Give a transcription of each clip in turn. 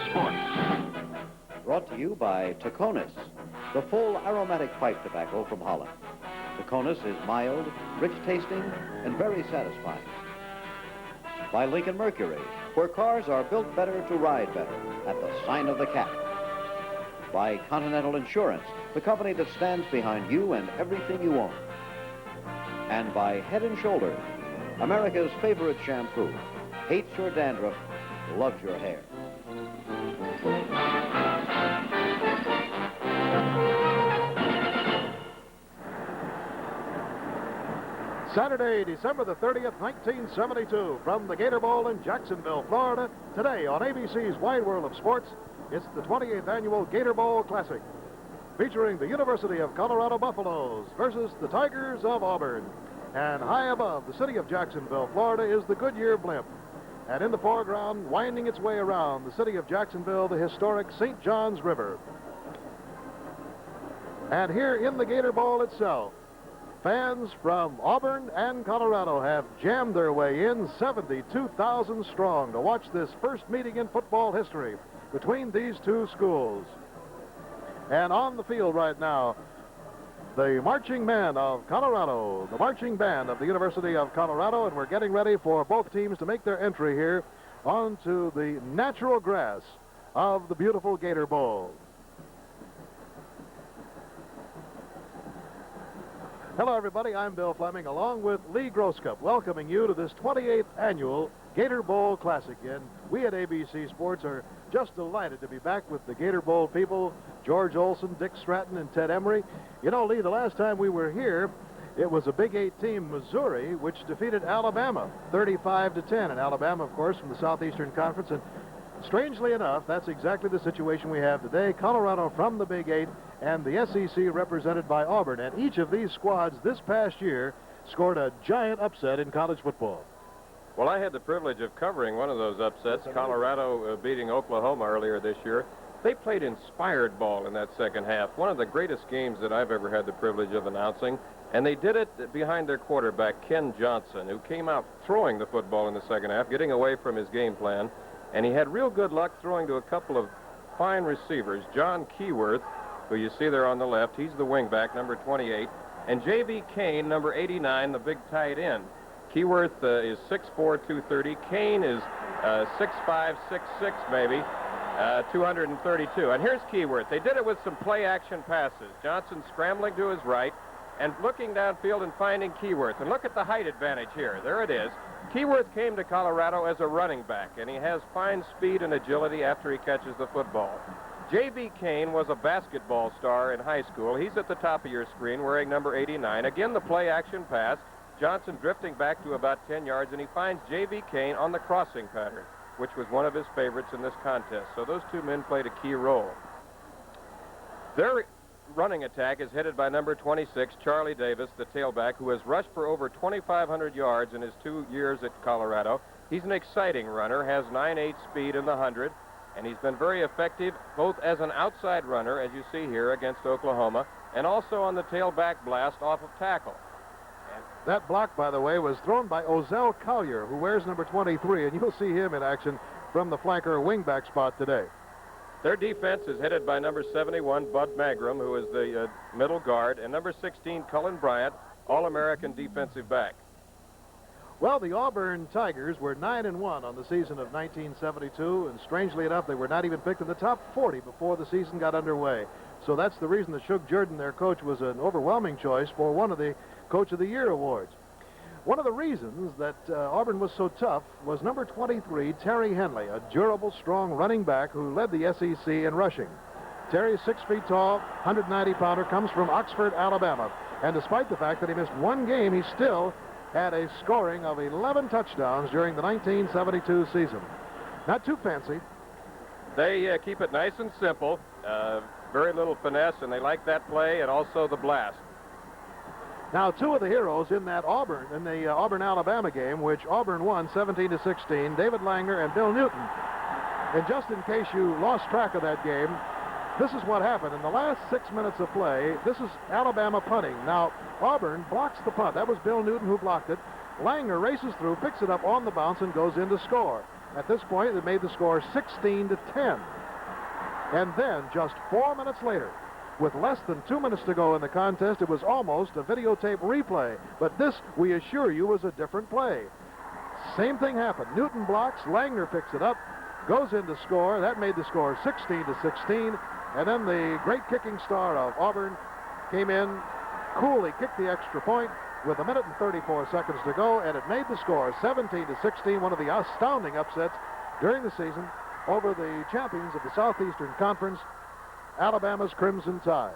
Sports. Brought to you by Taconis, the full aromatic pipe tobacco from Holland. Taconis is mild, rich tasting, and very satisfying. By Lincoln Mercury, where cars are built better to ride better, at the sign of the cat. By Continental Insurance, the company that stands behind you and everything you own. And by Head & Shoulders, America's favorite shampoo. Hates your dandruff, loves your hair. Saturday, December the 30th, 1972, from the Gator Bowl in Jacksonville, Florida. Today on ABC's Wide World of Sports, it's the 28th annual Gator Bowl Classic, featuring the University of Colorado Buffaloes versus the Tigers of Auburn. And high above the city of Jacksonville, Florida, is the Goodyear blimp. And in the foreground, winding its way around the city of Jacksonville, the historic St. Johns River. And here in the Gator Bowl itself, fans from Auburn and Colorado have jammed their way in, 72,000 strong, to watch this first meeting in football history between these two schools. And on the field right now, the marching men of Colorado, the marching band of the University of Colorado, and we're getting ready for both teams to make their entry here onto the natural grass of the beautiful Gator Bowl. Hello, everybody. I'm Bill Fleming, along with Lee Groscup, welcoming you to this 28th annual Gator Bowl Classic. And we at ABC Sports are just delighted to be back with the Gator Bowl people, George Olson, Dick Stratton, and Ted Emery. You know, Lee, the last time we were here, it was a Big 8 team, Missouri, which defeated Alabama 35-10. And Alabama, of course, from the Southeastern Conference. And strangely enough, that's exactly the situation we have today. Colorado from the Big 8 and the SEC represented by Auburn. And each of these squads this past year scored a giant upset in college football. Well, I had the privilege of covering one of those upsets, Colorado beating Oklahoma earlier this year. They played inspired ball in that second half, one of the greatest games that I've ever had the privilege of announcing. And they did it behind their quarterback, Ken Johnson, who came out throwing the football in the second half, getting away from his game plan. And he had real good luck throwing to a couple of fine receivers. John Keyworth, who you see there on the left, he's the wingback, number 28. And J.V. Kane, number 89, the big tight end. Keyworth is 6'4", 230. Kane is 6'5", 6'6", maybe, 232. And here's Keyworth. They did it with some play-action passes. Johnson scrambling to his right and looking downfield and finding Keyworth. And look at the height advantage here. There it is. Keyworth came to Colorado as a running back, and he has fine speed and agility after he catches the football. J.V. Kane was a basketball star in high school. He's at the top of your screen wearing number 89. Again, the play-action pass. Johnson drifting back to about 10 yards, and he finds J.V. Kane on the crossing pattern, which was one of his favorites in this contest. So those two men played a key role. Their running attack is headed by number 26, Charlie Davis, the tailback, who has rushed for over 2,500 yards in his 2 years at Colorado. He's an exciting runner, has 9.8 speed in the 100, and he's been very effective both as an outside runner, as you see here, against Oklahoma, and also on the tailback blast off of tackle. That block, by the way, was thrown by Ozell Collier, who wears number 23, and you'll see him in action from the flanker wingback spot today. Their defense is headed by number 71, Bud Magram, who is the middle guard, and number 16, Cullen Bryant, All-American defensive back. Well, the Auburn Tigers were 9-1 on the season of 1972, and strangely enough, they were not even picked in the top 40 before the season got underway. So that's the reason that Shug Jordan, their coach, was an overwhelming choice for one of the Coach of the Year awards. One of the reasons that Auburn was so tough was number 23, Terry Henley, a durable, strong running back who led the SEC in rushing. Terry is 6 feet tall, 190-pounder, comes from Oxford, Alabama. And despite the fact that he missed one game, he still had a scoring of 11 touchdowns during the 1972 season. Not too fancy. They keep it nice and simple, very little finesse, and they like that play and also the blast. Now, two of the heroes in that Auburn-Alabama game, which Auburn won 17-16, David Langer and Bill Newton. And just in case you lost track of that game, this is what happened. In the last 6 minutes of play, this is Alabama punting. Now, Auburn blocks the punt. That was Bill Newton who blocked it. Langer races through, picks it up on the bounce, and goes in to score. At this point, it made the score 16-10. And then, just 4 minutes later, with less than 2 minutes to go in the contest, it was almost a videotape replay. But this, we assure you, was a different play. Same thing happened. Newton blocks, Langner picks it up, goes in to score. That made the score 16-16. And then the great kicking star of Auburn came in, coolly kicked the extra point with 1 minute and 34 seconds to go, and it made the score 17-16, one of the astounding upsets during the season over the champions of the Southeastern Conference, Alabama's Crimson Tide.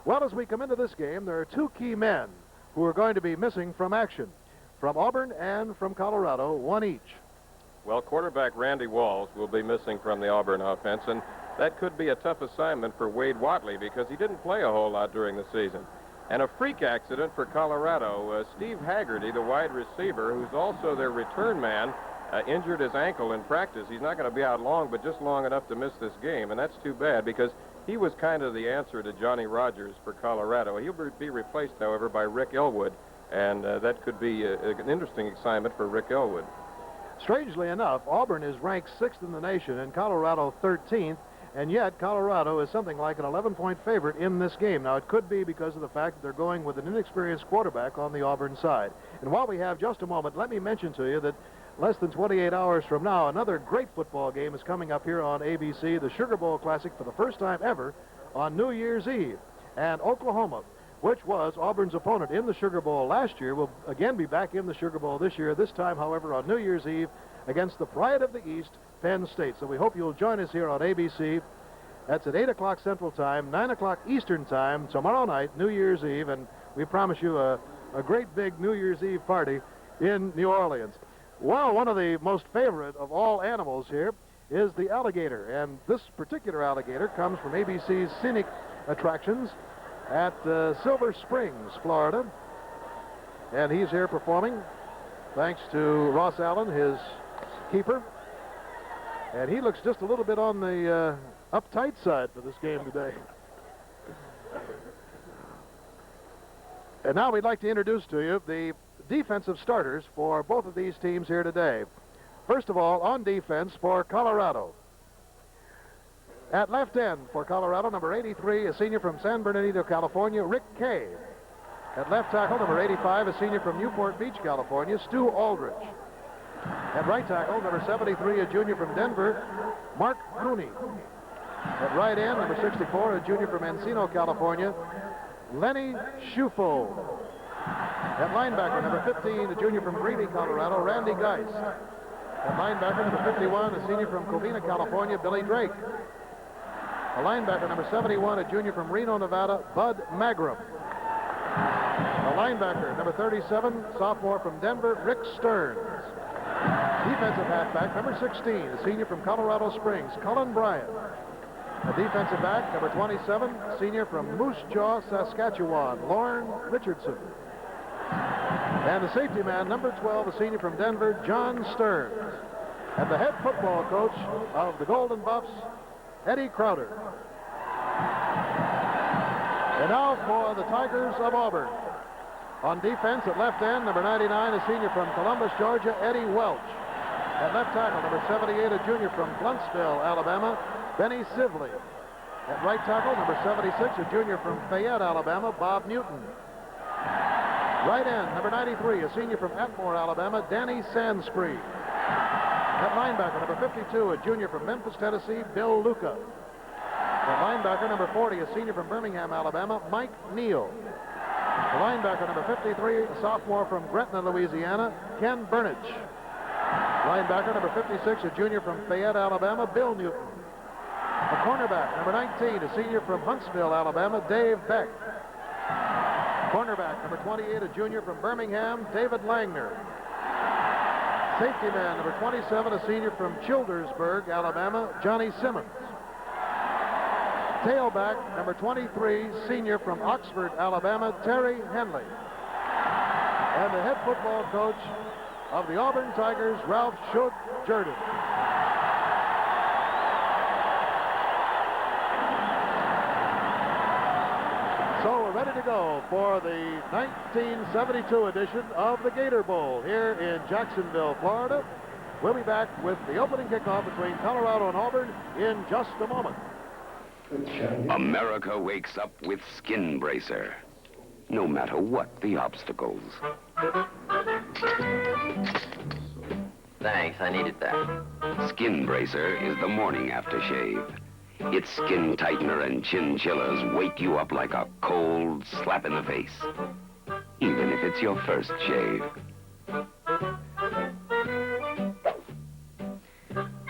Well, as we come into this game, there are two key men who are going to be missing from action, from Auburn and from Colorado, one each. Well, quarterback Randy Walls will be missing from the Auburn offense, and that could be a tough assignment for Wade Watley because he didn't play a whole lot during the season. And a freak accident for Colorado. Steve Haggerty, the wide receiver, who's also their return man, injured his ankle in practice. He's not going to be out long, but just long enough to miss this game, and that's too bad because he was kind of the answer to Johnny Rogers for Colorado. He'll be replaced, however, by Rick Elwood, and that could be an interesting assignment for Rick Elwood. Strangely enough, Auburn is ranked 6th in the nation and Colorado 13th, and yet Colorado is something like an 11-point favorite in this game. Now, it could be because of the fact that they're going with an inexperienced quarterback on the Auburn side. And while we have just a moment, let me mention to you that less than 28 hours from now, another great football game is coming up here on ABC, the Sugar Bowl Classic, for the first time ever on New Year's Eve. And Oklahoma, which was Auburn's opponent in the Sugar Bowl last year, will again be back in the Sugar Bowl this year, this time, however, on New Year's Eve against the Pride of the East, Penn State. So we hope you'll join us here on ABC. That's at 8 o'clock Central Time, 9 o'clock Eastern Time, tomorrow night, New Year's Eve, and we promise you a great big New Year's Eve party in New Orleans. Well, one of the most favorite of all animals here is the alligator, and this particular alligator comes from ABC's Scenic Attractions at Silver Springs, Florida, and he's here performing thanks to Ross Allen, his keeper, and he looks just a little bit on the uptight side for this game today. And now we'd like to introduce to you the defensive starters for both of these teams here today. First of all, on defense for Colorado. At left end for Colorado, number 83, a senior from San Bernardino, California, Rick Kay. At left tackle, number 85, a senior from Newport Beach, California, Stu Aldrich. At right tackle, number 73, a junior from Denver, Mark Cooney. At right end, number 64, a junior from Encino, California, Lenny Schufo. At linebacker, number 15, a junior from Greeley, Colorado, Randy Geist. At linebacker, number 51, a senior from Covina, California, Billy Drake. A linebacker, number 71, a junior from Reno, Nevada, Bud Magram. A linebacker, number 37, sophomore from Denver, Rick Stearns. Defensive halfback, number 16, a senior from Colorado Springs, Cullen Bryant. A defensive back, number 27, senior from Moose Jaw, Saskatchewan, Lorne Richardson. And the safety man, number 12, a senior from Denver, John Stearns. And the head football coach of the Golden Buffs, Eddie Crowder. And now for the Tigers of Auburn. On defense at left end, number 99, a senior from Columbus, Georgia, Eddie Welch. At left tackle, number 78, a junior from Huntsville, Alabama, Benny Sibley. At right tackle, number 76, a junior from Fayette, Alabama, Bob Newton. Right end, number 93, a senior from Atmore, Alabama, Danny Sanspree. At linebacker, number 52, a junior from Memphis, Tennessee, Bill Luca. At linebacker, number 40, a senior from Birmingham, Alabama, Mike Neal. The linebacker, number 53, a sophomore from Gretna, Louisiana, Ken Burnage. Linebacker, number 56, a junior from Fayette, Alabama, Bill Newton. The cornerback, number 19, a senior from Huntsville, Alabama, Dave Beck. Cornerback, number 28, a junior from Birmingham, David Langner. Safety man, number 27, a senior from Childersburg, Alabama, Johnny Simmons. Tailback, number 23, senior from Oxford, Alabama, Terry Henley. And the head football coach of the Auburn Tigers, Ralph Shug Jordan. So we're ready to go for the 1972 edition of the Gator Bowl here in Jacksonville, Florida. We'll be back with the opening kickoff between Colorado and Auburn in just a moment. America wakes up with Skin Bracer, no matter what the obstacles. Thanks, I needed that. Skin Bracer is the morning aftershave. Its skin tightener and chin chillers wake you up like a cold slap in the face, even if it's your first shave.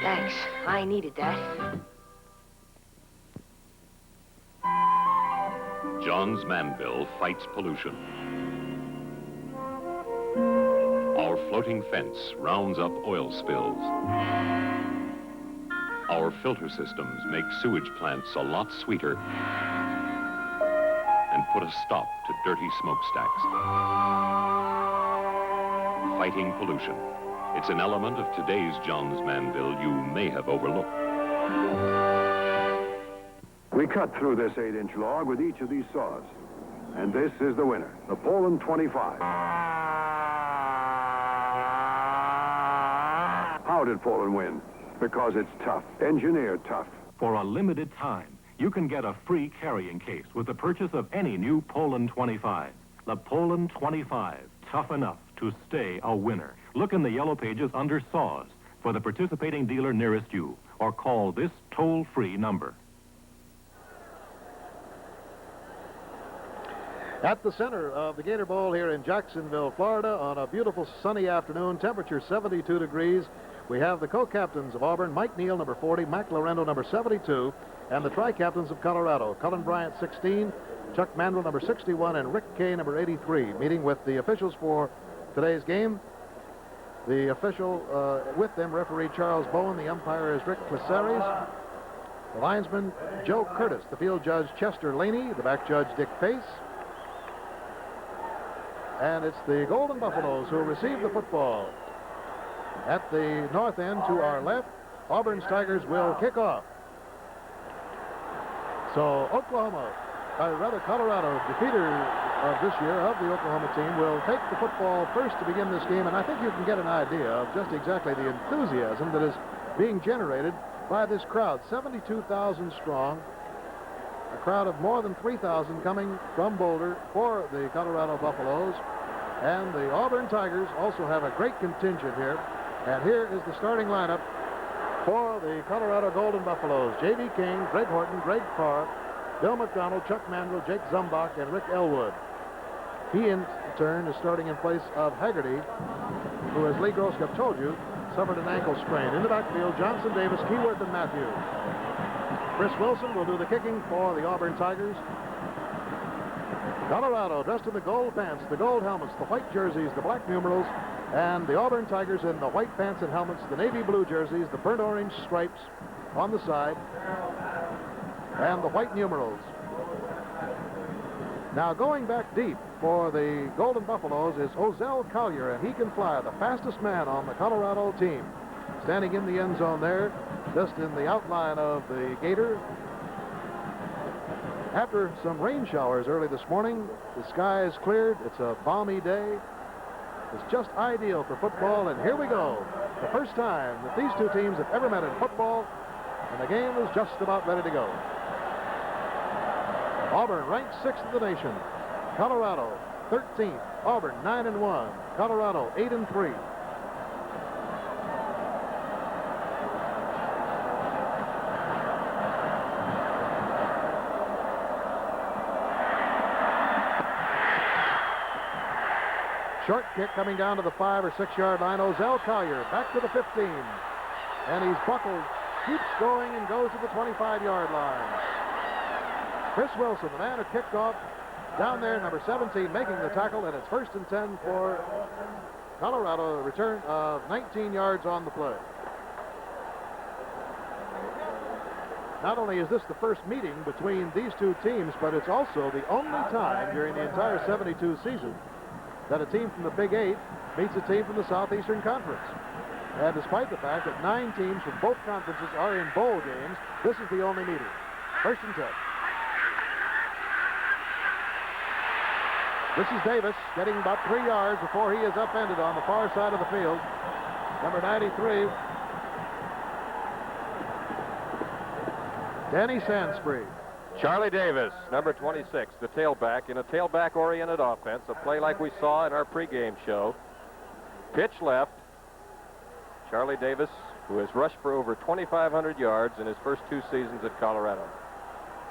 Thanks, I needed that. Johns Manville fights pollution. Our floating fence rounds up oil spills. Our filter systems make sewage plants a lot sweeter and put a stop to dirty smokestacks. Fighting pollution. It's an element of today's Johns Manville you may have overlooked. We cut through this 8-inch log with each of these saws. And this is the winner, the Poland 25. How did Poland win? Because it's tough, engineered tough. For a limited time, you can get a free carrying case with the purchase of any new Poland 25. The Poland 25, tough enough to stay a winner. Look in the yellow pages under saws for the participating dealer nearest you, or call this toll-free number. At the center of the Gator Bowl here in Jacksonville, Florida, on a beautiful sunny afternoon, temperature 72 degrees, we have the co-captains of Auburn, Mike Neal, number 40, Mac Lorendo, number 72, and the tri-captains of Colorado, Cullen Bryant, 16, Chuck Mandel, number 61, and Rick Kay, number 83, meeting with the officials for today's game. The official with them, referee Charles Bowen, the umpire is Rick Clisares, the linesman Joe Curtis, the field judge Chester Laney, the back judge Dick Pace. And it's the Golden Buffaloes who receive the football. At the north end to our left, Auburn's Tigers will kick off. So Colorado, defeater of this year of the Oklahoma team, will take the football first to begin this game, and I think you can get an idea of just exactly the enthusiasm that is being generated by this crowd, 72,000 strong, a crowd of more than 3,000 coming from Boulder for the Colorado Buffaloes, and the Auburn Tigers also have a great contingent here, and here is the starting lineup for the Colorado Golden Buffaloes. J.B. King, Greg Horton, Greg Parr, Bill McDonald, Chuck Mandel, Jake Zumbach, and Rick Elwood. He, in turn, is starting in place of Haggerty, who, as Lee Grosskopf told you, suffered an ankle sprain. In the backfield, Johnson, Davis, Keyworth, and Matthews. Chris Wilson will do the kicking for the Auburn Tigers. Colorado dressed in the gold pants, the gold helmets, the white jerseys, the black numerals, and the Auburn Tigers in the white pants and helmets, the navy blue jerseys, the burnt orange stripes on the side, and the white numerals. Now going back deep for the Golden Buffaloes is Ozell Collier, and he can fly, the fastest man on the Colorado team. Standing in the end zone there, just in the outline of the Gator. After some rain showers early this morning, the sky is cleared. It's a balmy day. It's just ideal for football, and here we go. The first time that these two teams have ever met in football, and the game is just about ready to go. Auburn ranked 6th in the nation. Colorado 13th. Auburn 9-1. Colorado 8-3. Short kick coming down to the 5 or 6 yard line. Ozell Collier back to the 15. And he's buckled, keeps going, and goes to the 25-yard line. Chris Wilson, the man who kicked off down there, number 17, making the tackle, and it's 1st and 10 for Colorado, a return of 19 yards on the play. Not only is this the first meeting between these two teams, but it's also the only time during the entire 72 season that a team from the Big 8 meets a team from the Southeastern Conference. And despite the fact that 9 teams from both conferences are in bowl games, this is the only meeting. 1st and 10. This is Davis getting about 3 yards before he is upended on the far side of the field. number 93, Danny Sansbury. Charlie Davis, number 26, the tailback, in a tailback-oriented offense, a play like we saw in our pregame show. Pitch left. Charlie Davis, who has rushed for over 2,500 yards in his first 2 seasons at Colorado.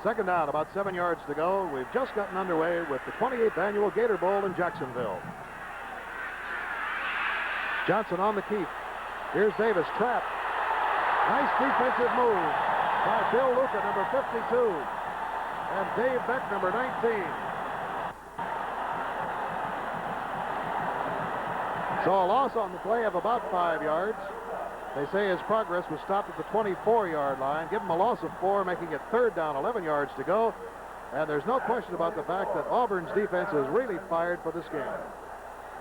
Second down, about 7 yards to go. We've just gotten underway with the 28th annual Gator Bowl in Jacksonville. Johnson on the keep. Here's Davis, trapped. Nice defensive move by Bill Luca, number 52, and Dave Beck, number 19. So a loss on the play of about 5 yards. They say his progress was stopped at the 24-yard line. Give him a loss of 4, making it third down, 11 yards to go. And there's no question about the fact that Auburn's defense is really fired for this game.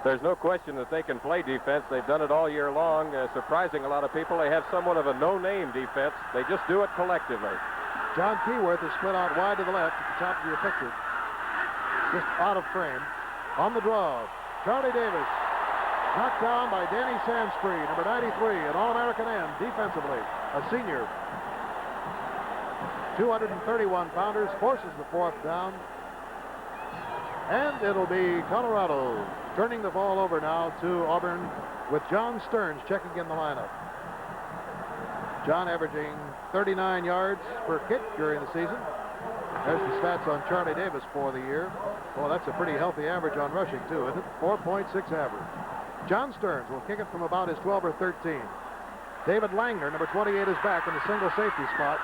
There's no question that they can play defense. They've done it all year long, surprising a lot of people. They have somewhat of a no-name defense. They just do it collectively. John Keyworth is split out wide to the left at the top of your picture. Just out of frame. On the draw, Charlie Davis. Knocked down by Danny Sansbury, number 93, an All-American end defensively, a senior. 231-pounders, forces the 4th down. And it'll be Colorado turning the ball over now to Auburn with John Stearns checking in the lineup. John averaging 39 yards per kick during the season. There's the stats on Charlie Davis for the year. Well, that's a pretty healthy average on rushing, too, isn't it? 4.6 average. John Stearns will kick it from about his 12 or 13. David Langner, number 28, is back in the single safety spot.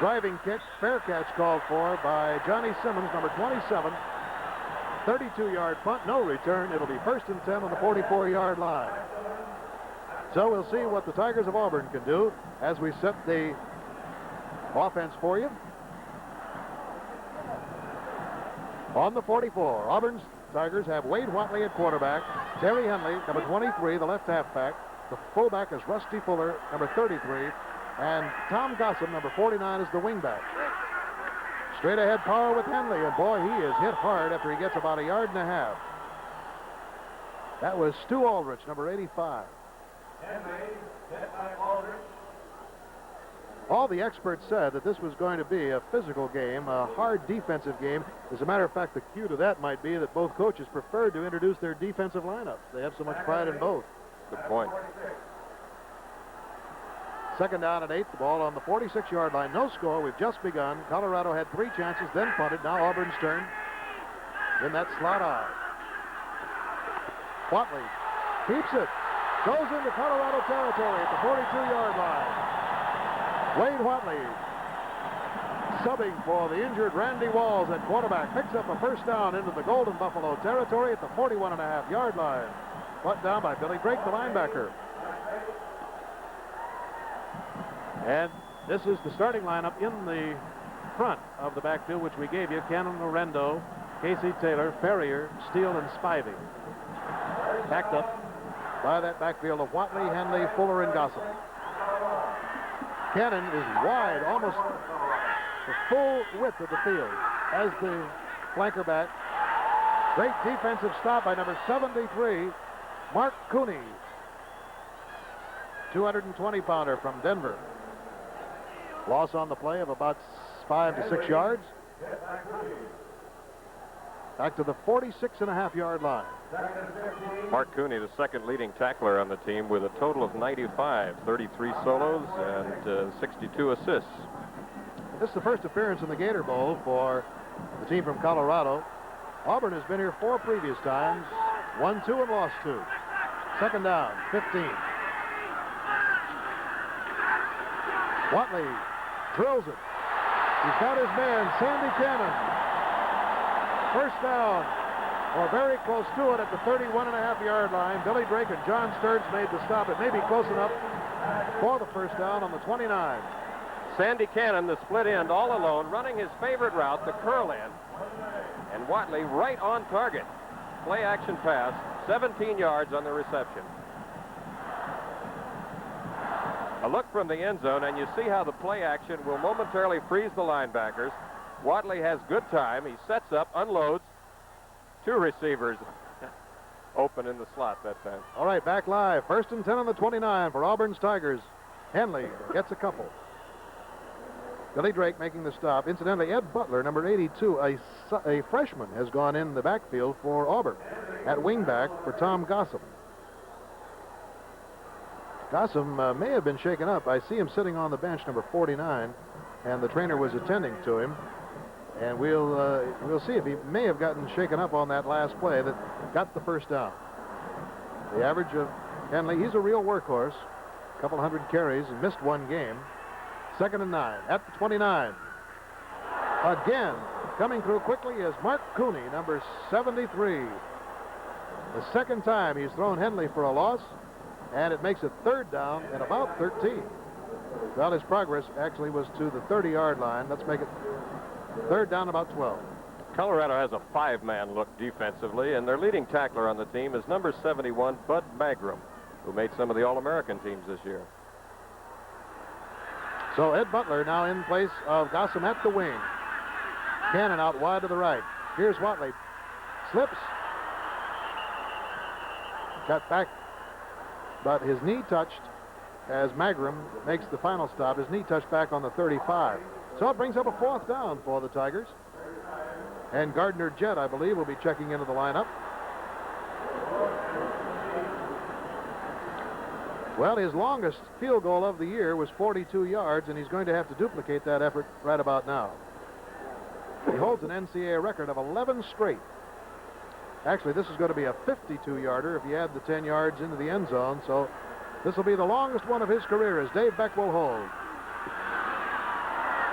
Driving kick, fair catch called for by Johnny Simmons, number 27. 32-yard punt, no return. It'll be 1st and 10 on the 44-yard line. So we'll see what the Tigers of Auburn can do as we set the offense for you. On the 44, Auburn's Tigers have Wade Whatley at quarterback, Terry Henley, number 23, the left halfback. The fullback is Rusty Fuller, number 33, and Tom Gossam, number 49, is the wingback. Straight ahead power with Henley, and boy, he is hit hard after he gets about 1.5 yards. That was Stu Aldrich, number 85. All the experts said that this was going to be a physical game, a hard defensive game. As a matter of fact, the cue to that might be that both coaches preferred to introduce their defensive lineups. They have so much pride in both. Good point. Second down and 8, the ball on the 46-yard line. No score, we've just begun. Colorado had 3 chances, then punted. Now Auburn's turn. In that slot eye. Whatley keeps it. Goes into Colorado territory at the 42-yard line. Wade Whatley, subbing for the injured Randy Walls at quarterback, picks up a 1st down into the Golden Buffalo territory at the 41.5-yard line. Brought down by Billy Drake, the linebacker. And this is the starting lineup in the front of the backfield, which we gave you. Cannon Lorendo, Casey Taylor, Ferrier, Steele, and Spivey. Backed up by that backfield of Whatley, Henley, Fuller, and Gossam. Cannon is wide, almost the full width of the field as the flanker back. Great defensive stop by number 73, Mark Cooney. 220-pounder from Denver. Loss on the play of about 5 to 6 yards. Back to the 46.5-yard line. Mark Cooney, the second leading tackler on the team with a total of 95, 33 solos and 62 assists. This is the first appearance in the Gator Bowl for the team from Colorado. Auburn has been here 4 previous times, won 2 and lost 2. Second down, 15. Whatley drills it. He's got his man, Sandy Cannon. 1st down, or very close to it at the 31.5-yard line. Billy Drake and John Stearns made the stop. It may be close enough for the 1st down on the 29. Sandy Cannon, the split end, all alone, running his favorite route, the curl in. And Whatley right on target. Play action pass, 17 yards on the reception. A look from the end zone, and you see how the play action will momentarily freeze the linebackers. Whatley has good time. He sets up, unloads. 2 receivers. open in the slot that time. All right, back live. 1st and 10 on the 29 for Auburn's Tigers. Henley gets a couple. Billy Drake making the stop. Incidentally, Ed Butler, number 82, a freshman, has gone in the backfield for Auburn at wingback for Tom Gossam. Gossam may have been shaken up. I see him sitting on the bench, number 49, and the trainer was attending to him. And we'll see if he may have gotten shaken up on that last play that got the first down. The average of Henley, he's a real workhorse. A couple hundred carries and missed one game. 2nd and 9 at the 29. Again, coming through quickly is Mark Cooney, number 73. The second time he's thrown Henley for a loss, and it makes it 3rd down and about 13. Well, his progress actually was to the 30-yard line. Let's make it 3rd down, about 12. Colorado has a 5-man look defensively, and their leading tackler on the team is number 71, Bud Magram, who made some of the All-American teams this year. So Ed Butler now in place of Gossam at the wing. Cannon out wide to the right. Here's Watley. Slips. Cut back. But his knee touched as Magram makes the final stop. His knee touched back on the 35. So it brings up a 4th down for the Tigers. And Gardner Jett, I believe, will be checking into the lineup. Well, his longest field goal of the year was 42 yards, and he's going to have to duplicate that effort right about now. He holds an NCAA record of 11 straight. Actually, this is going to be a 52-yarder if you add the 10 yards into the end zone, so this will be the longest one of his career as Dave Beck will hold.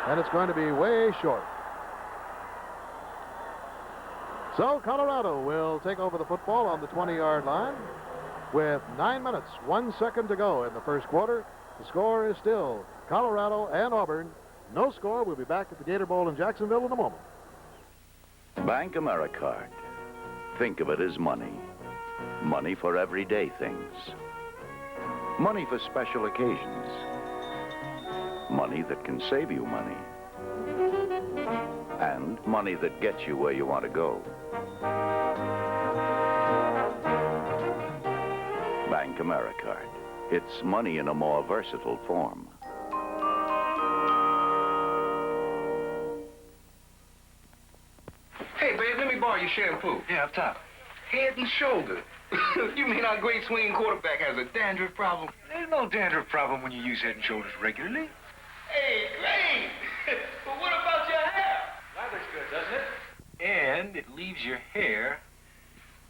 And it's going to be way short. So Colorado will take over the football on the 20-yard line. With 9 minutes, 1 second to go in the first quarter. The score is still Colorado and Auburn. No score. We'll be back at the Gator Bowl in Jacksonville in a moment. Bank AmeriCard. Think of it as money. Money for everyday things. Money for special occasions. Money that can save you money. And money that gets you where you want to go. Bank AmeriCard. It's money in a more versatile form. Hey, babe, let me borrow your shampoo. Yeah, up top. Head and shoulder. You mean our great swinging quarterback has a dandruff problem? There's no dandruff problem when you use Head and Shoulders regularly. Hey, great! But what about your hair? That looks good, doesn't it? And it leaves your hair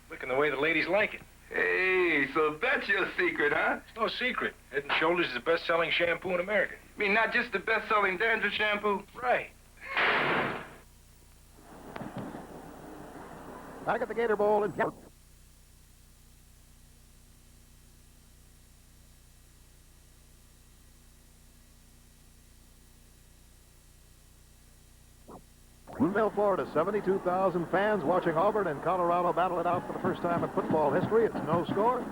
looking the way the ladies like it. Hey, so that's your secret, huh? It's no secret. Head and Shoulders is the best-selling shampoo in America. I mean, not just the best-selling dandruff shampoo? Right. Back at the Gator Bowl in Jacksonville, Florida. 72,000 fans watching Auburn and Colorado battle it out for the first time in football history. It's no score.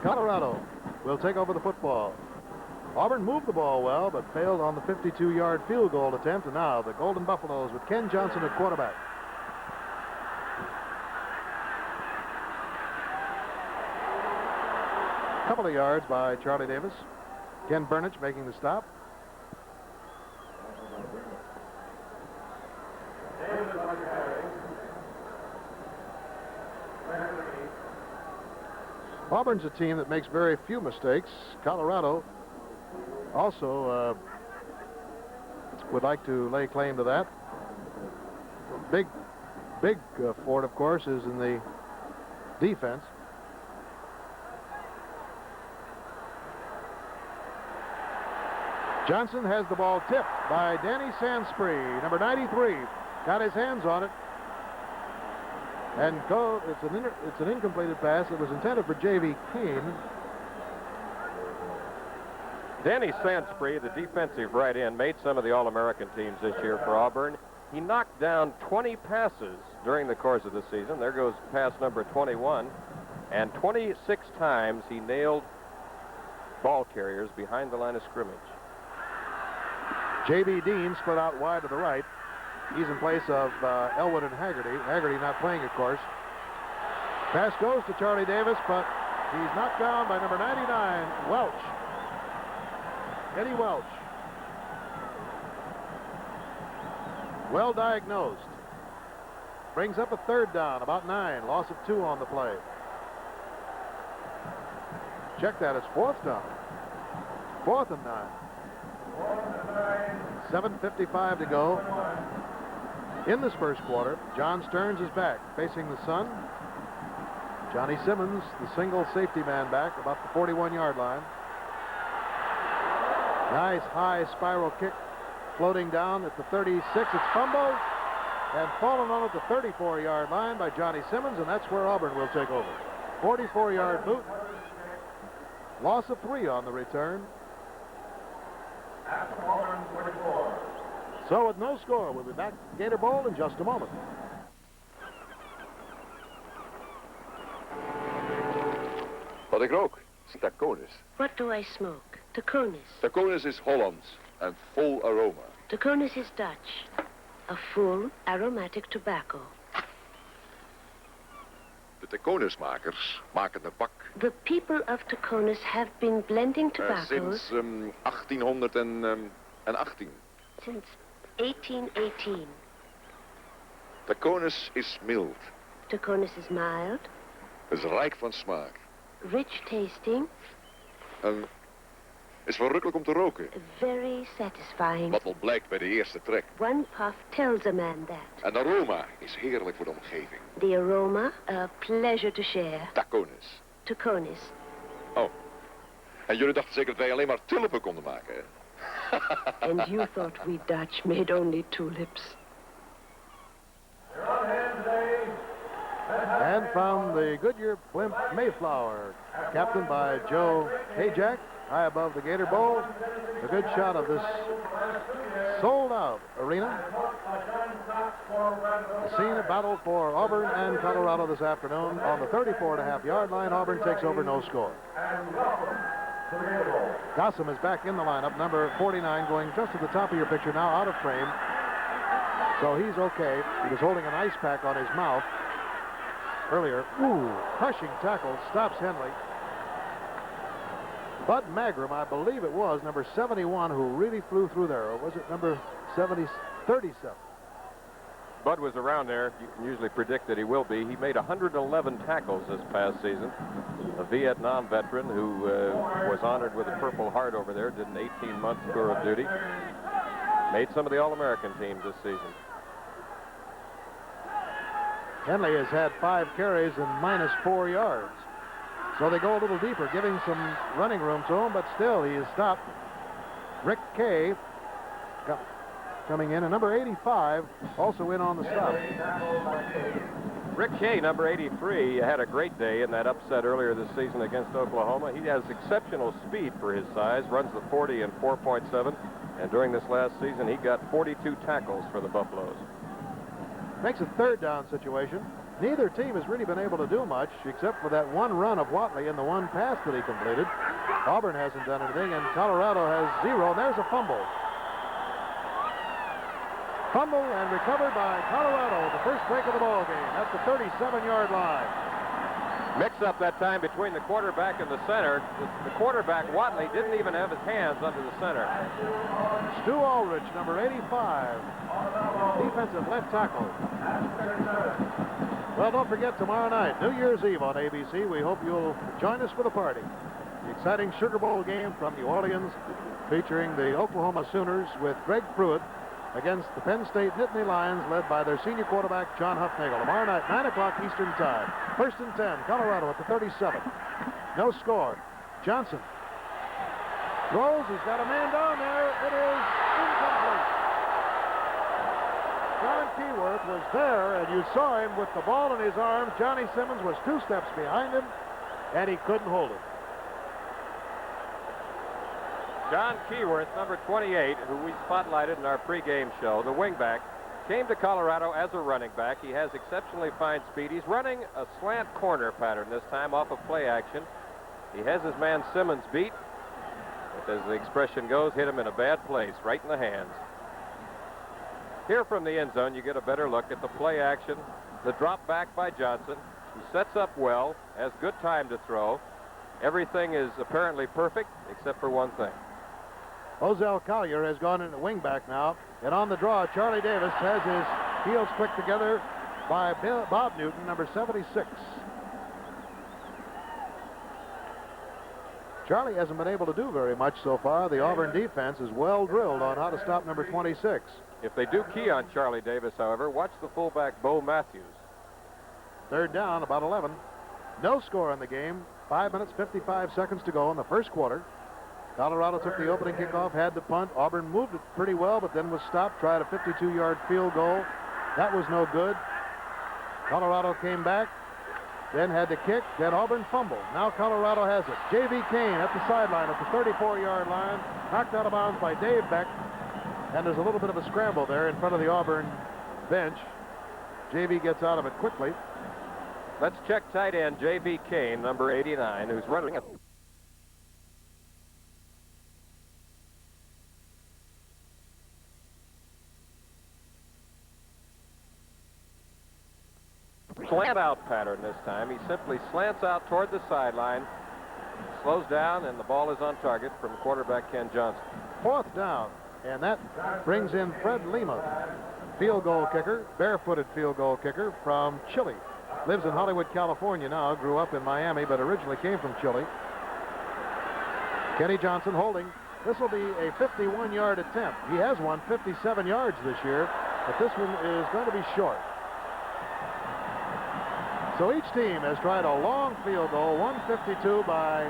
Colorado will take over the football. Auburn moved the ball well, but failed on the 52-yard field goal attempt. And now the Golden Buffaloes with Ken Johnson at quarterback. Couple of yards by Charlie Davis. Ken Burnich making the stop. Auburn's a team that makes very few mistakes. Colorado also would like to lay claim to that. Big Ford, of course, is in the defense. Johnson has the ball tipped by Danny Sanspree, number 93. Got his hands on it. And it's an incompleted pass. It was intended for J.V. Kane. Danny Sanspree, the defensive right end, made some of the All-American teams this year for Auburn. He knocked down 20 passes during the course of the season. There goes pass number 21. And 26 times he nailed ball carriers behind the line of scrimmage. J.B. Dean split out wide to the right. He's in place of Elwood and Haggerty. Haggerty not playing, of course. Pass goes to Charlie Davis, but he's knocked down by number 99, Welch. Eddie Welch. Well diagnosed. Brings up a third down, about 9. Loss of 2 on the play. Check that, it's 4th down. 4th and 9. 7:55 to go in this first quarter. John Stearns is back, facing the sun. Johnny Simmons, the single safety man, back about the 41-yard line. Nice high spiral kick floating down at the 36. It's fumbled and fallen on at the 34-yard line by Johnny Simmons, and that's where Auburn will take over. 44-yard boot. Loss of 3 on the return. So with no score, we'll be back at Gator Bowl in just a moment. Wat ik rook is taconis. What do I smoke? Taconis. Taconis is Hollands en vol aroma. Taconis is Dutch. A full aromatic tobacco. De taconismakers maken de bak The people of Taconis have been blending tobaccos sinds 1818. since 1818. Taconis is mild. Taconis is mild, Is rijk van smaak. rich tasting, En is verrukkelijk om te roken. very satisfying. Wat wel blijkt bij de eerste trek. One puff tells a man that. En de aroma is heerlijk voor de omgeving. The aroma, a pleasure to share. Taconis. Taconis. Oh. En jullie dachten zeker dat wij alleen maar tulpen konden maken, hè? And you thought we Dutch made only tulips. And from the Goodyear blimp Mayflower, captained by Joe Hayjack, high above the Gator Bowl, a good shot of this sold-out arena. The scene of battle for Auburn and Colorado this afternoon. On the 34.5-yard line, Auburn takes over, no score. Gossam is back in the lineup, number 49, going just at the top of your picture now, out of frame. So he's okay. He was holding an ice pack on his mouth earlier. Ooh, crushing tackle, stops Henley. Bud Magram, I believe it was, number 71, who really flew through there. Or was it number 37? Bud was around there. You can usually predict that he will be. He made 111 tackles this past season. A Vietnam veteran who was honored with a Purple Heart over there, did an 18-month tour of duty. Made some of the All-American teams this season. Henley has had 5 carries and -4 yards. So they go a little deeper, giving some running room to him, but still he is stopped. Rick Kay coming in, and number 85 also in on the stop. Rick Kay, number 83, had a great day in that upset earlier this season against Oklahoma. He has exceptional speed for his size, runs the 40 in 4.7, and during this last season he got 42 tackles for the Buffaloes. Makes a third down situation. Neither team has really been able to do much except for that one run of Watley and the one pass that he completed. Auburn hasn't done anything, and Colorado has 0. And there's a fumble. Fumble and recovered by Colorado, the first break of the ball game at the 37-yard line. Mix-up that time between the quarterback and the center. The quarterback, Watley, didn't even have his hands under the center. Stu Ulrich, number 85, defensive left tackle. Well, don't forget, tomorrow night, New Year's Eve on ABC. We hope you'll join us for the party. The exciting Sugar Bowl game from New Orleans, featuring the Oklahoma Sooners with Greg Pruitt against the Penn State Nittany Lions, led by their senior quarterback, John Huffnagel. Tomorrow night, 9 o'clock Eastern Time. First and 10, Colorado at the 37. No score. Johnson throws. He's got a man down there. It is incomplete. John Keyworth was there, and you saw him with the ball in his arms. Johnny Simmons was 2 steps behind him, and he couldn't hold it. John Keyworth, number 28, who we spotlighted in our pregame show, the wingback, came to Colorado as a running back. He has exceptionally fine speed. He's running a slant corner pattern this time off of play action. He has his man Simmons beat, but as the expression goes, hit him in a bad place, right in the hands. Here from the end zone, you get a better look at the play action, the drop back by Johnson, He sets up well, has good time to throw. Everything is apparently perfect except for one thing. Ozell Collier has gone into wingback now. And on the draw, Charlie Davis has his heels clicked together by Bob Newton, number 76. Charlie hasn't been able to do very much so far. The Auburn defense is well drilled on how to stop number 26. If they do key on Charlie Davis, however, watch the fullback Bo Matthews. Third down, about 11. No score in the game. 5 minutes, 55 seconds to go in the first quarter. Colorado took the opening kickoff, had the punt. Auburn moved it pretty well, but then was stopped, tried a 52-yard field goal. That was no good. Colorado came back, then had to kick, then Auburn fumbled. Now Colorado has it. J.V. Kane at the sideline at the 34-yard line, knocked out of bounds by Dave Beck, and there's a little bit of a scramble there in front of the Auburn bench. J.V. gets out of it quickly. Let's check tight end J.V. Kane, number 89, who's running it. Slant out pattern this time. He simply slants out toward the sideline, slows down, and the ball is on target from quarterback Ken Johnson. Fourth down, and that brings in Fred Lima, field goal kicker, barefooted field goal kicker from Chile. Lives in Hollywood, California now, grew up in Miami, but originally came from Chile. Kenny Johnson holding. This will be a 51-yard attempt. He has won 57 yards this year, but this one is going to be short. So each team has tried a long field goal, 152 by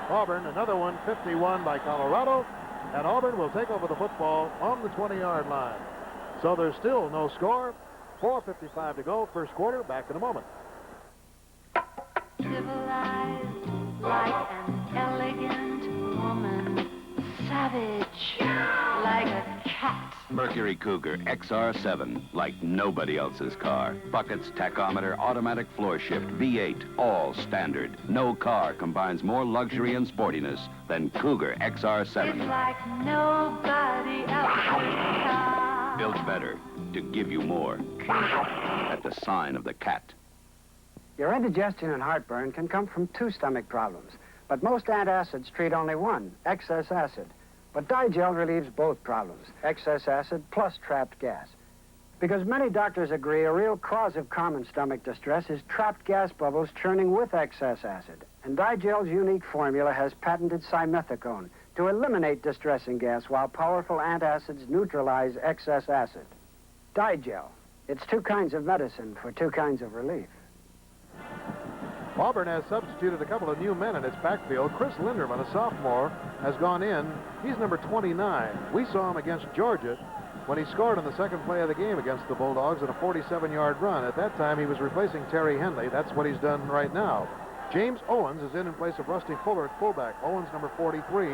Auburn, another 151 by Colorado, and Auburn will take over the football on the 20-yard line. So there's still no score. 4:55 to go, first quarter. Back in a moment. Civilized like an elegant woman, savage like a cat. Mercury Cougar XR7, like nobody else's car. Buckets, tachometer, automatic floor shift, V8, all standard. No car combines more luxury and sportiness than Cougar XR7. It's like nobody else's car. Built better to give you more. At the sign of the cat. Your indigestion and heartburn can come from two stomach problems, but most antacids treat only one, excess acid. But Digel relieves both problems, excess acid plus trapped gas. Because many doctors agree a real cause of common stomach distress is trapped gas bubbles churning with excess acid. And Digel's unique formula has patented simethicone to eliminate distressing gas while powerful antacids neutralize excess acid. Digel. It's two kinds of medicine for two kinds of relief. Auburn has substituted a couple of new men in its backfield. Chris Linderman, a sophomore, has gone in. He's number 29. We saw him against Georgia when he scored on the second play of the game against the Bulldogs in a 47-yard run. At that time, he was replacing Terry Henley. That's what he's done right now. James Owens is in place of Rusty Fuller at fullback. Owens, number 43.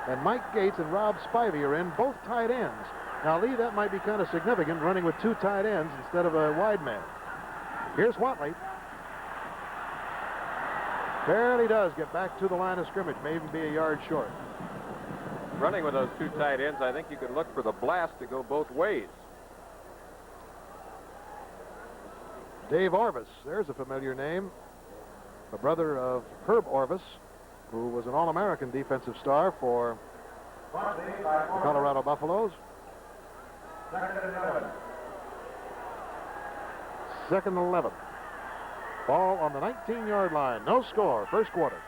And Mike Gates and Rob Spivey are in, both tight ends. Now, Lee, that might be kind of significant, running with two tight ends instead of a wide man. Here's Watley. Barely does get back to the line of scrimmage, may even be a yard short. Running with those two tight ends, I think you could look for the blast to go both ways. Dave Orvis, there's a familiar name. The brother of Herb Orvis, who was an All-American defensive star for the Colorado Buffaloes. Second and 11. Ball on the 19-yard line. No score. First quarter.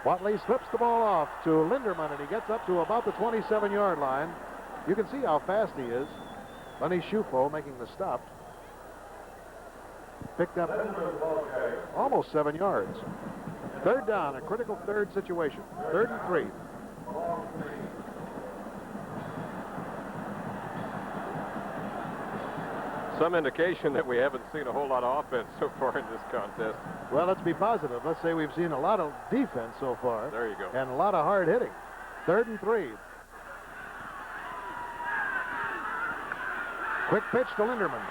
Watley slips the ball off to Linderman, and he gets up to about the 27-yard line. You can see how fast he is. Lenny Schufo making the stop. Picked up almost 7 yards. Third down, a critical third situation. 3rd and 3. Some indication that we haven't seen a whole lot of offense so far in this contest. Well, let's be positive. Let's say we've seen a lot of defense so far. There you go. And a lot of hard hitting. 3rd and 3. Quick pitch to Linderman.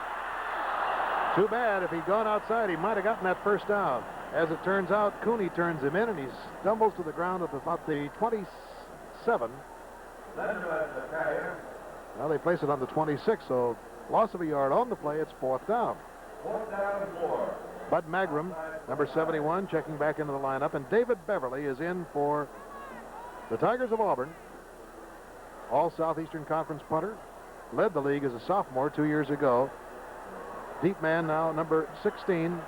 Too bad. If he'd gone outside, he might have gotten that first down. As it turns out, Cooney turns him in, and he stumbles to the ground at about the 27. Now they place it on the 26, so loss of a yard on the play. It's 4th down. Bud Magram, number 71, checking back into the lineup, and David Beverly is in for the Tigers of Auburn. All Southeastern Conference punter, led the league as a sophomore 2 years ago. Deep man now, number 16,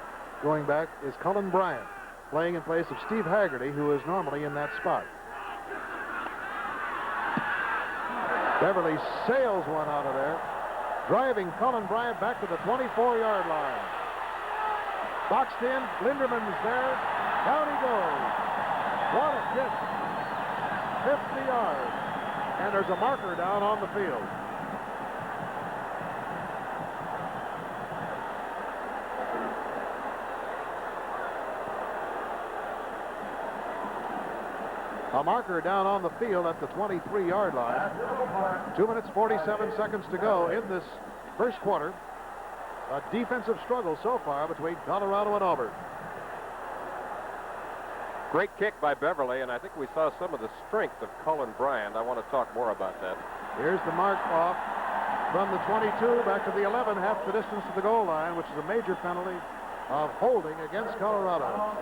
going back, is Cullen Bryant, playing in place of Steve Haggerty, who is normally in that spot. Beverly sails one out of there, driving Cullen Bryant back to the 24-yard line. Boxed in, Linderman's there, down he goes. What a hit, 50 yards, and there's a marker down on the field. A marker down on the field at the 23-yard line. 2 minutes, 47 seconds to go in this first quarter. A defensive struggle so far between Colorado and Auburn. Great kick by Beverly, and I think we saw some of the strength of Cullen Bryant. I want to talk more about that. Here's the mark off from the 22 back to the 11, half the distance to the goal line, which is a major penalty of holding against Colorado.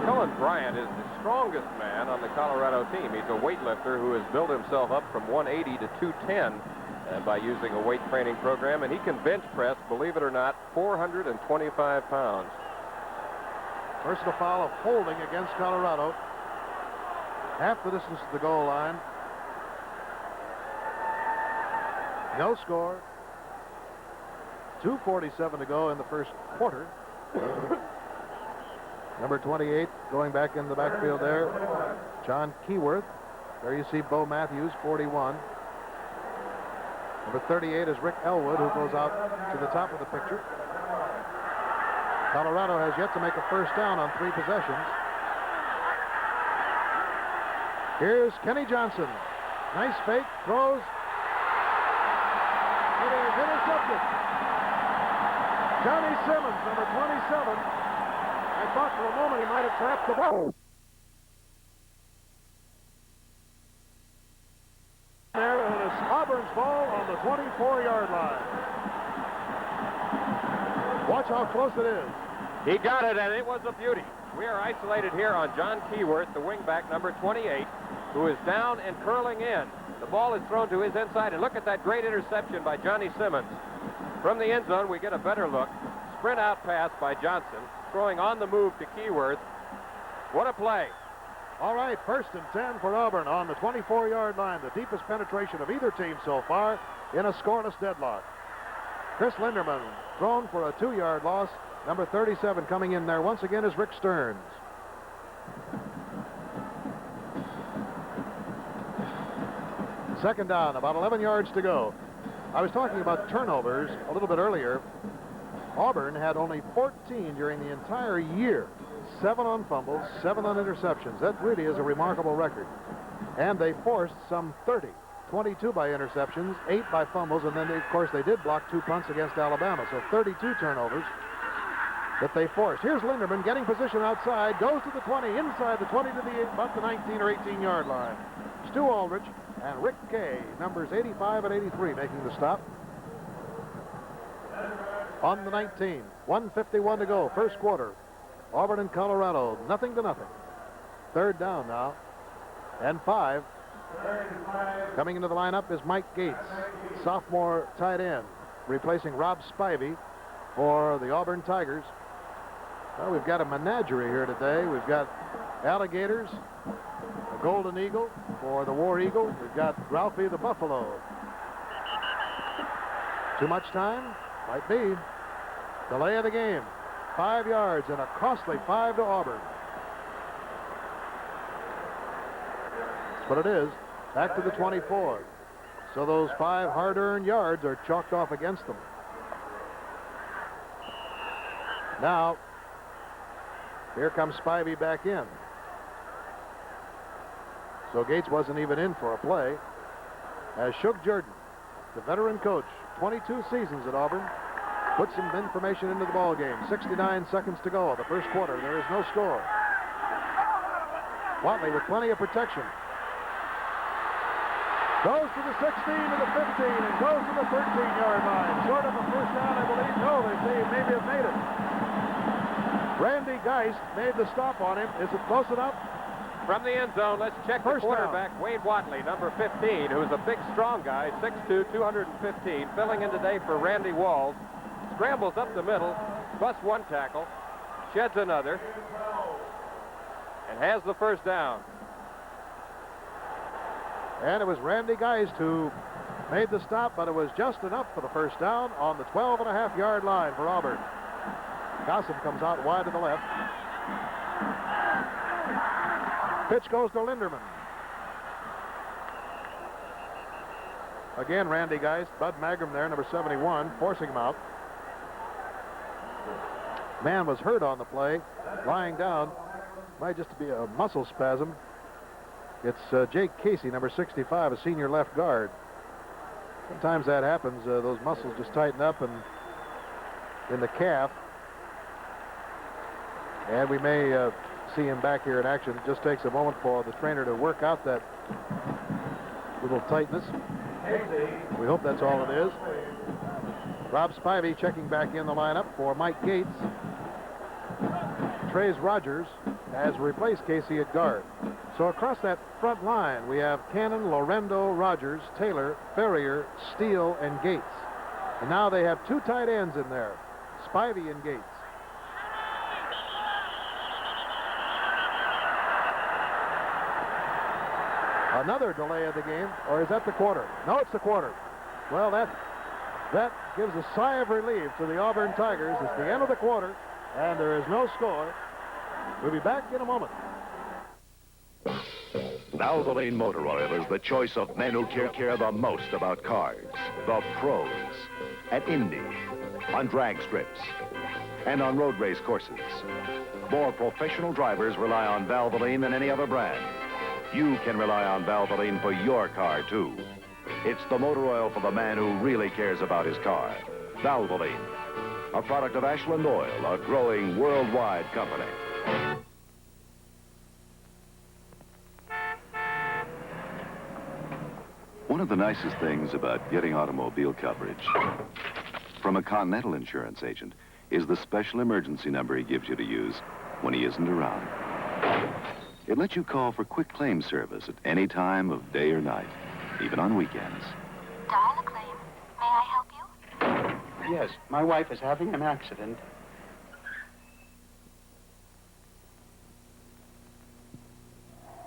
Cullen Bryant is the strongest man on the Colorado team. He's a weightlifter who has built himself up from 180 to 210 by using a weight training program, and he can bench press, believe it or not, 425 pounds. Personal foul of holding against Colorado. Half the distance to the goal line. No score. 2:47 to go in the first quarter. Number 28 going back in the backfield there, John Keyworth. There you see Bo Matthews, 41. Number 38 is Rick Elwood, who goes out to the top of the picture. Colorado has yet to make a first down on 3 possessions. Here's Kenny Johnson. Nice fake, throws. It is intercepted. Johnny Simmons, number 27. I thought for a moment he might have trapped the ball. There, and it's Auburn's ball on the 24-yard line. Watch how close it is. He got it, and it was a beauty. We are isolated here on John Keyworth, the wingback, number 28, who is down and curling in. The ball is thrown to his inside, and look at that great interception by Johnny Simmons. From the end zone, we get a better look. Sprint out pass by Johnson, throwing on the move to Keyworth. What a play. All right, 1st and 10 for Auburn on the 24-yard line, the deepest penetration of either team so far in a scoreless deadlock. Chris Linderman thrown for a 2-yard loss. Number 37 coming in there once again is Rick Stearns. Second down, about 11 yards to go. I was talking about turnovers a little bit earlier. Auburn had only 14 during the entire year. 7 on fumbles, 7 on interceptions. That really is a remarkable record. And they forced some 30. 22 by interceptions, 8 by fumbles, and then, of course, they did block 2 punts against Alabama. So 32 turnovers that they forced. Here's Linderman getting position outside, goes to the 20, inside the 20 to the about the 19 or 18-yard line. Stu Aldrich and Rick Kay, numbers 85 and 83, making the stop. On the 19, 1:51 to go, first quarter. Auburn and Colorado, 0-0. 3rd down now, and 5. Coming into the lineup is Mike Gates, sophomore tight end, replacing Rob Spivey for the Auburn Tigers. Well, we've got a menagerie here today. We've got alligators, a golden eagle for the war eagle. We've got Ralphie the buffalo. Too much time? Might be. Delay of the game. 5 yards and a costly 5 to Auburn. That's what it is. Back to the 24. So those 5 hard-earned yards are chalked off against them. Now, here comes Spivey back in. So Gates wasn't even in for a play. As Shug Jordan, the veteran coach, 22 seasons at Auburn, puts some information into the ball game. 69 seconds to go. The first quarter. There is no score. Watley with plenty of protection. Goes to the 16 to the 15 and goes to the 13-yard line. Short of a first down, I believe. No, they say he maybe have made it. Randy Geist made the stop on him. Is it close enough? From the end zone, let's check the quarterback, Wade Watley, number 15, who's a big, strong guy, 6'2", 215, filling in today for Randy Walls. Scrambles up the middle, busts one tackle, sheds another, and has the first down. And it was Randy Geist who made the stop, but it was just enough for the first down on the 12.5-yard line for Auburn. Gossam comes out wide to the left. Pitch goes to Linderman. Again, Randy Geist, Bud Magram there, number 71, forcing him out. Man was hurt on the play, lying down. Might just be a muscle spasm. It's Jake Casey, number 65, a senior left guard. Sometimes that happens. Those muscles just tighten up and in the calf. And we may see him back here in action. It just takes a moment for the trainer to work out that little tightness. We hope that's all it is. Rob Spivey checking back in the lineup for Mike Gates. Trey's Rogers has replaced Casey at guard. So across that front line, we have Cannon, Lorendo, Rogers, Taylor, Ferrier, Steele, and Gates. And now they have two tight ends in there, Spivey and Gates. Another delay of the game, or is that the quarter? No, it's the quarter. Well, that gives a sigh of relief to the Auburn Tigers. It's the end of the quarter, and there is no score. We'll be back in a moment. Valvoline Motor Oil is the choice of men who care the most about cars. The pros. At Indy, on drag strips, and on road race courses. More professional drivers rely on Valvoline than any other brand. You can rely on Valvoline for your car, too. It's the motor oil for the man who really cares about his car. Valvoline, a product of Ashland Oil, a growing worldwide company. One of the nicest things about getting automobile coverage from a Continental insurance agent is the special emergency number he gives you to use when he isn't around. It lets you call for quick claim service at any time of day or night, even on weekends. Dial a claim. May I help you? Yes, my wife is having an accident.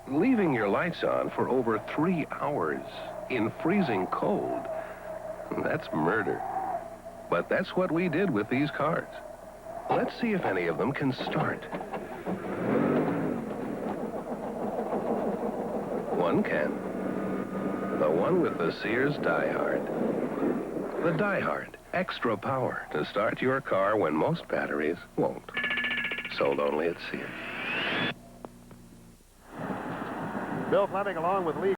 Leaving your lights on for over 3 hours in freezing cold, that's murder. But that's what we did with these cars. Let's see if any of them can start. One can. The one with the Sears Die Hard. The Die Hard, extra power to start your car when most batteries won't. Sold only at Sears. Bill Fleming along with Lee